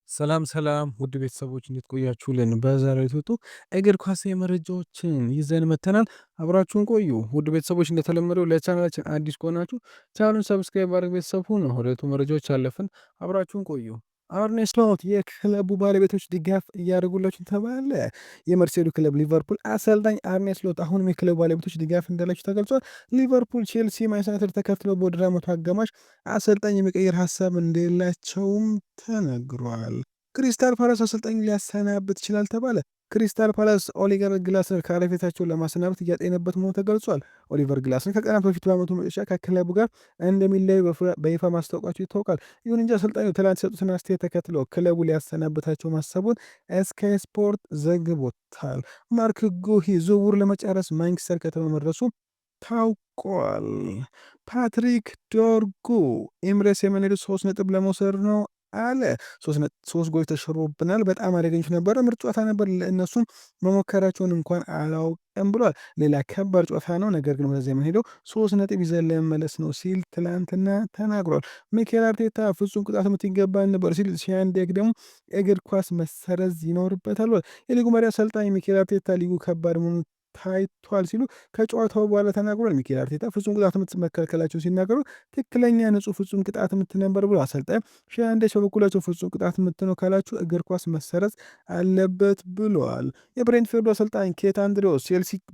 ሰላም ሰላም ውድ ቤተሰቦች እንዴት ቆያችሁልን? በዛሬው ቱቶ እግር ኳስ መረጃዎችን ይዘን መተናል። አብራችሁን ቆዩ። ውድ ቤተሰቦች እንደተለመደው ለቻናላችን አዲስ ከሆናችሁ ቻናሉን ሰብስክራይብ ማድረግ ቤተሰብ ሁኑ። ወደ ቱ መረጃዎች አለፍን። አብራችሁን ቆዩ። አርኔ ስሎት የክለቡ ባለቤቶች ድጋፍ እያደረጉላችሁ ተባለ። የመርሴዱ ክለብ ሊቨርፑል አሰልጣኝ አርኔ ስሎት አሁንም የክለቡ ባለቤቶች ድጋፍ እንዳላቸው ተገልጿል። ሊቨርፑል፣ ቼልሲ፣ ማንቸስተር ዩናይትድ ተከትሎ በውድድር ዓመቱ አጋማሽ አሰልጣኝ የመቀየር ሀሳብ እንደሌላቸውም ተነግሯል። ክሪስታል ፓላስ አሰልጣኝ ሊያሰናብት ይችላል ተባለ። ክሪስታል ፓላስ ኦሊቨር ግላስነር ከኃላፊነታቸውን ለማሰናበት እያጤነበት መሆኑ ተገልጿል። ኦሊቨር ግላስነር ከቀናት በፊት በዓመቱ መጨረሻ ከክለቡ ጋር እንደሚለያዩ በይፋ ማስታወቃቸው ይታወቃል። ይሁን እንጂ አሰልጣኙ ትላንት የሰጡትን አስተያየት ተከትሎ ክለቡ ሊያሰናበታቸው ማሰቡን ስካይ ስፖርት ዘግቦታል። ማርክ ጉሂ ዝውውር ለመጨረስ ማንቸስተር ከተማ መድረሱ ታውቋል። ፓትሪክ ዶርጉ ኤምሬትስ የምንሄዱ 3 ነጥብ ለመውሰድ ነው አለ። 3 ጎል ተሽሮብናል። በጣም አደገኞች ነበረ። ምርጥ ጨዋታ ነበር። እነሱም መሞከራቸውን እንኳን አላውቅም ብሏል። ሌላ ከባድ ጨዋታ ነው፣ ነገር ግን ወደዚያ የምንሄደው 3 ነጥብ ይዘን ለመመለስ ነው ሲል ትላንትና ተናግሯል። ሚኬል አርቴታ ፍጹም ቅጣት ምት ይገባል ነበር ሲል ሲያንዴክ ደግሞ እግር ኳስ መሰረዝ ይኖርበታል ብሏል። የሊጉ መሪ አሰልጣኝ ሚኬል አርቴታ ሊጉ ከባድ መሆኑ ታይቷል ሲሉ ከጨዋታው በኋላ ተናግሯል። ሚኬል አርቴታ ፍጹም ቅጣት ምት መከልከላቸው ሲናገሩ ትክክለኛ ንጹህ ፍጹም ቅጣት ምት ነበር ብሎ አሰልጣኝ ሻንዴሽ በበኩላቸው ፍጹም ቅጣት ምት ነው ካላችሁ እግር ኳስ መሰረዝ አለበት ብለዋል። የብሬንትፎርዱ አሰልጣኝ ኬት አንድሬዎስ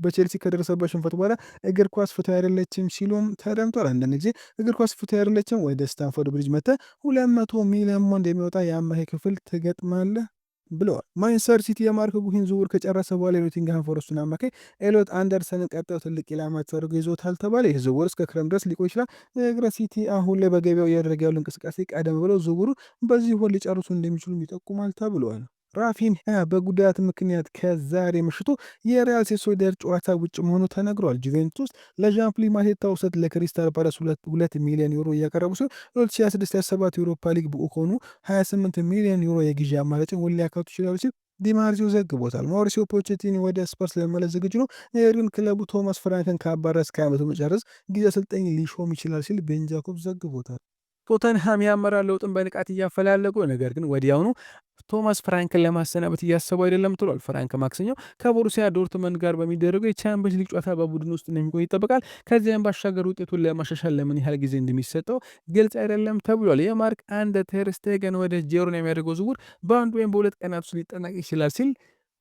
በቼልሲ ከደረሰበት ሽንፈት በኋላ እግር ኳስ ፍትሃዊ አይደለችም ሲሉም ተደምጧል። አንዳንድ ጊዜ እግር ኳስ ፍትሃዊ አይደለችም፣ ወደ ስታንፎርድ ብሪጅ መጥተ 200 ሚሊዮን ፖንድ የሚወጣ የአማካይ ክፍል ትገጥማለህ ብለዋል። ማንቸስተር ሲቲ የማርክ ጉሂን ዝውውር ከጨረሰ በኋላ የኖቲንግሃም ፎረስቱን አማካይ ኤሎት አንደርሰንን ቀጣዩ ትልቅ ኢላማ ተደርጎ ይዞታል ተባለ። ይህ ዝውውር እስከ ክረምት ድረስ ሊቆይ ይችላል። የእግረ ሲቲ አሁን ላይ በገበያው እያደረገ ያሉ እንቅስቃሴ ቀደም ብለው ዝውውሩ በዚህ ወር ሊጨርሱ እንደሚችሉ ይጠቁማል ተብሏል። ራፊንሃ በጉዳት ምክንያት ከዛሬ ምሽቱ የሪያል ሶሲዳድ ጨዋታ ውጭ መሆኑ ተነግሯል። ጁቬንቱስ ለዣን-ፖል ማቴታ ውሰት ለክሪስታል ፓላስ 2 ሚሊዮን ዩሮ እያቀረቡ ሲሆን 2026/27 ዩሮፓ ሊግ ብቁ ከሆኑ 28 ሚሊዮን ዩሮ የግዢ አማራጭን ውል ሊያካቱ ይችላሉ ሲል ዲማርዚዮ ዘግቦታል። ማውሪሲዮ ፖቼቲኒ ወደ ስፐርስ ለመመለስ ዝግጁ ነው። ነገር ግን ክለቡ ቶማስ ፍራንክን ካባረረ እስከ ዓመቱ መጨረስ ጊዜ አሰልጣኝ ሊሾም ይችላል ሲል ቤን ጃኮብ ዘግቦታል። ቶተንሃም የአመራር ለውጥን በንቃት እያፈላለጉ ነገር ግን ወዲያውኑ ቶማስ ፍራንክን ለማሰናበት እያሰቡ አይደለም ትሏል። ፍራንክ ማክሰኞ ከቦሩሲያ ዶርትመንድ ጋር በሚደረገው የቻምፒየንስ ሊግ ጨዋታ በቡድን ውስጥ እንደሚቆይ ይጠበቃል። ከዚያም ባሻገር ውጤቱን ለማሻሻል ለምን ያህል ጊዜ እንደሚሰጠው ግልጽ አይደለም ተብሏል። የማርክ አንደ ተር ስቴገን ወደ ጄሮና የሚያደርገው ዝውውር በአንድ ወይም በሁለት ቀናት ውስጥ ሊጠናቀቅ ይችላል ሲል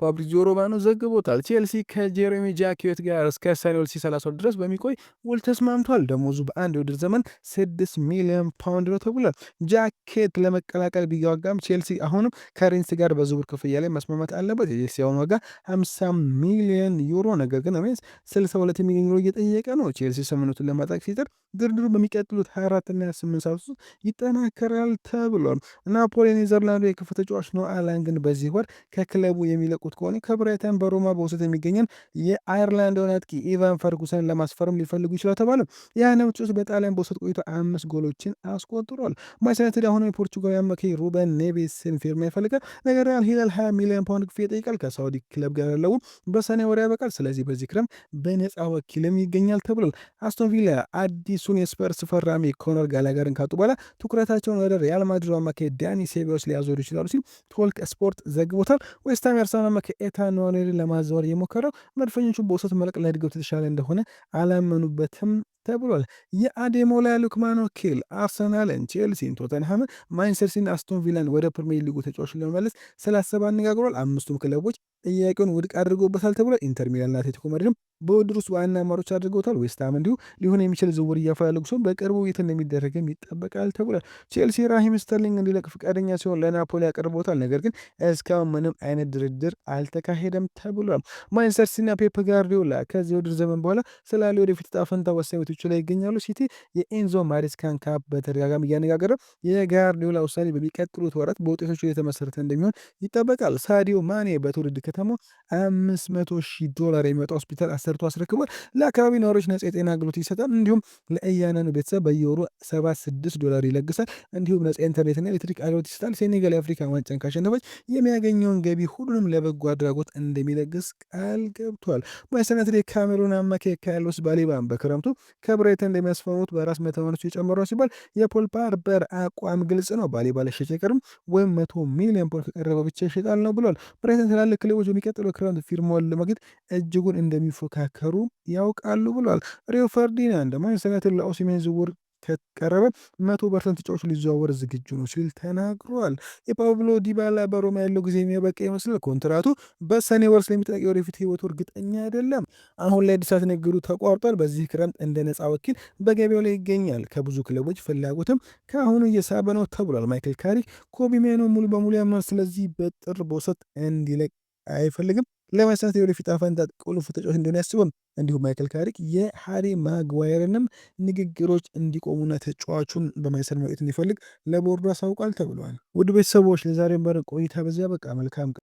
ፋብሪዚዮ ሮማኖ ዘግቦታል። ቼልሲ ከጄሬሚ ጃክዌት ጋር እስከ ሰኔ 2030 ድረስ በሚቆይ ውል ተስማምቷል። ደሞዙ በአንድ የውድድር ዘመን 6 ሚሊዮን ፓውንድ ነው ተብሏል። ጃኬት ለመቀላቀል ቢዋጋም ቼልሲ አሁንም ከሬንስ ጋር በዝውውር ክፍያ ላይ መስማማት አለበት። የቼልሲ አሁን ዋጋ 50 ሚሊዮን ዩሮ፣ ነገር ግን ሬንስ 62 ሚሊዮን ዩሮ እየጠየቀ ነው። ቼልሲ ስምምነቱን ለማጣቅ ሲጥር ድርድሩ በሚቀጥሉት 24 እና 28 ሰዓት ውስጥ ይጠናከራል ተብሏል። ናፖሊ ኔዘርላንዱ የክፍል ተጫዋች ነው አላን ግን በዚህ ወር ከክለቡ የሚለቁት ከሆነ ከብራይተን በሮማ በውሰት የሚገኘን የአየርላንድ አጥቂ ኢቫን ፈርጉሰን ለማስፈረም ሊፈልጉ ይችላል ተባለ። ያን ውጭ በጣሊያን በውሰት ቆይቶ 5 ጎሎችን አስቆጥሯል። ማንቸስተር ዩናይትድ አሁን የፖርቹጋል አማካይ ሩበን ኔቬስን ፊርማ ይፈልጋል። ነገር ግን አልሂላል 20 ሚሊዮን ፓውንድ ክፍያ ይጠይቃል። ከሳውዲ ክለብ ጋር ያለው በሰኔ ወር ያበቃል። ስለዚህ በዚህ ክረምት በነፃ ወኪልም ይገኛል ተብሏል። አስቶን ቪላ አዲሱን የስፐርስ ፈራሚ ኮነር ጋላገርን ካጡ በኋላ ትኩረታቸውን ወደ ሪያል ማድሪድ አማካይ ዳኒ ሴባዮስ ሊያዞሩ ይችላሉ ሲል ቶልክ ስፖርት ዘግቦታል። ዌስትሃም የአርሰናል ከኤታን ንዋኔሪን ለማዘወር የሞከረው መድፈኞቹ በውሰት መልቅ ለእድገቱ የተሻለ እንደሆነ አላመኑበትም ተብሏል። የአዴሞላ ሉክማን ወኪል አርሰናልን፣ ቼልሲን፣ ቶተንሃምን፣ ማንቸስተር ሲቲን፣ አስቶን ቪላን ወደ ፕሪሚየር ሊጉ ተጫዋቾችን ለመመለስ ስላሰበ አነጋግሯል። አምስቱም ክለቦች ጥያቄውን ውድቅ አድርገውበታል ተብሏል። ኢንተር ሚላንና አትሌቲኮ ማድሪድም በውድድር ውስጥ ዋና አማሮች አድርገውታል። ዌስትሃም እንዲሁ ሊሆን የሚችል ዝውውር እያፈላለጉ ሲሆን በቅርቡ ውይይት እንደሚደረግም ይጠበቃል ተብሏል። ቼልሲ ራሂም ስተርሊንግ እንዲለቅ ፈቃደኛ ሲሆን ለናፖሊ ያቀርቦታል። ነገር ግን እስካሁን ምንም አይነት ድርድር አልተካሄደም ተብሏል። ማንቸስተር ሲቲና ፔፕ ጋርዲዮላ ከዚህ ውድድር ዘመን በኋላ ስላለ ወደፊት ዕጣ ፈንታ ወሳኝ ቤቶቹ ላይ ይገኛሉ። ሲቲ የኤንዞ ማሬስካን ካፕ በተደጋጋሚ እያነጋገረ የጋርዲዮላ ውሳኔ በሚቀጥሉት ወራት በውጤቶቹ የተመሰረተ እንደሚሆን ይጠበቃል። ሳዲዮ ማኔ በትውልድ በከተማው $500,000 የሚወጣ ሆስፒታል አሰርቶ አስረክቧል። ለአካባቢ ነዋሪዎች ነጻ የጤና አገልግሎት ይሰጣል። እንዲሁም ለእያንዳንዱ ቤተሰብ በየወሩ $76 ይለግሳል። እንዲሁም ነጻ ኢንተርኔትና ኤሌክትሪክ አገልግሎት ይሰጣል። ሴኔጋል የአፍሪካ ዋንጫን ካሸነፈች የሚያገኘውን ገቢ ሁሉንም ለበጎ አድራጎት እንደሚለግስ ቃል ገብቷል። በሰነት ላይ ካሜሩን አማካይ ካርሎስ ባሌባን በክረምቱ ከብራይተን እንደሚያስፈርሙት በራስ መተማመናቸው የጨመረው ሲባል የፖል ፓርበር አቋም ግልጽ ነው። ባሌባ ለሽያጭ አይቀርም ወይም 100 ሚሊዮን ፖንድ ከቀረበ ብቻ ይሸጣል ነው ብሏል። ብራይተን ትላልቅ ክለቦች በሚቀጥለው ክረምት ፊርማውን ለማግኘት እጅጉን እንደሚፎካከሩ ያውቃሉ ብሏል። ሪዮ ፈርዲናንድ ማንቸስተር ዩናይትድ ለኦሲሜን ዝውውር ከቀረበ 100% ተጫዋቹ ሊዘዋወር ዝግጁ ነው ሲል ተናግሯል። የፓብሎ ዲባላ በሮማ ያለው ጊዜ የሚያበቃ ይመስላል። ኮንትራቱ በሰኔ ወር ስለሚጠናቀቅ የወደፊት ህይወቱ እርግጠኛ አይደለም። አሁን ላይ እድሳት ንግዱ ተቋርጧል። በዚህ ክረምት እንደ ነፃ ወኪል በገበያው ላይ ይገኛል። ከብዙ ክለቦች ፍላጎትም ከአሁኑ እየሳበ ነው ተብሏል። ማይክል ካሪክ ኮቢ ሜኖ ሙሉ በሙሉ ያምናል። ስለዚህ በጥር በውሰት እንዲለቅ አይፈልግም። ለማንሳት የወደፊት አፈንታ ቁልፍ ተጫዋች እንደሆነ ያስበም። እንዲሁም ማይክል ካሪክ የሃሪ ማግዋየርንም ንግግሮች እንዲቆሙና ተጫዋቹን በማይሰር መውጣት እንዲፈልግ ለቦርዱ አሳውቋል ተብሏል። ውድ ቤተሰቦች ለዛሬ ቆይታ በዚያ በቃ መልካም